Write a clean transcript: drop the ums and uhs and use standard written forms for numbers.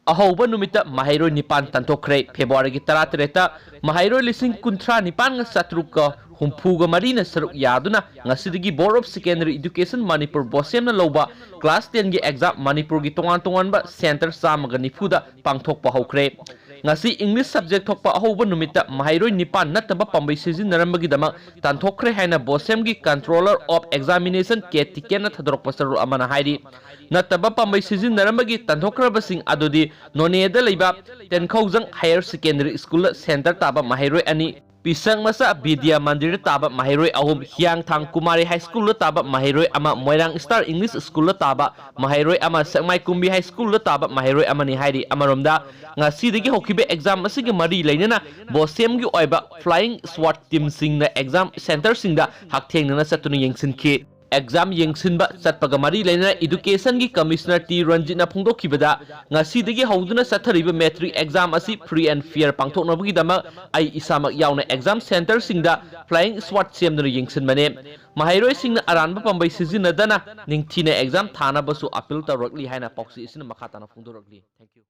अहाोबा नुमित्ता maheiroi निपान तंथोखरे फेब्रुवारी की 13 maheiroi लिसिंग कुंथ्रा निपान सतरुक हुंफूग मरीन सरुक यादुना ngasiदगी board of secondary education Manipur BOSEM न लौबा क्लास 10 की एग्जाम मणिपुर की तोंगान सेंटर चामग निफुदा पांथोकपा हौखरे ngasi इंग्लिश सब्जेक्ट थोकपा अहाोबा नुमित्ता maheiroi निपान नतबा पंबै सिजिनरमबगीदमक तंथोखरे हैना बोसेम की कंट्रोलर ऑफ एग्जामिनेशन के टिकेन थदरक पसरु अमना हाइरी नतबा पंबै सिजिनरमबगी तंथोखरबसिंग अदुदी नोनेदा लेबा तेनखौजंग हायर सेकेंडरी स्कूल सेंटर ताबा maheiroi अनि पिसंग मसा विद्या मंदिर ताबा maheiroi अहुम हियांगथांग कुमारी हाई स्कूल ताबा maheiroi अमा मोइरांग स्टार इंग्लिश स्कूल ताबा maheiroi अमा सकमाई कुंबी हाई स्कूल ताबा maheiroi अमनी हाइरी अमरोमदा ngasiदगी होखिबे एग्जाम असिगे मरी लेनेना बोसेम की ओइबा फ्लाइंग स्वाट टीम सिंगना एग्जाम सेंटर सिंगदा हाकथेंगना सतुन येंगसिनखि एग्जाम येंगसिनबा चटपगा मरी लेना एजुकेशन की कमिश्नर टी रंजितना फोंदोखिबदा ngasiदगी हौदुना सथरिबा मैट्रिक एग्जाम असि फ्री एंड फेयर पांथोकनबगीदमक आई इसामक यावना एग्जाम सेंटर सिंगदा फ्लाइंग स्वाट सेमदुना येंगसिनबने maheiroi सिंगना अरानबा पंबै सिजिनदना निंगथिना एग्जाम थानाबसु अपील तौरकली हाइना पॉक्सी इसिना मखाताना फोंदोरकली थैंक यू।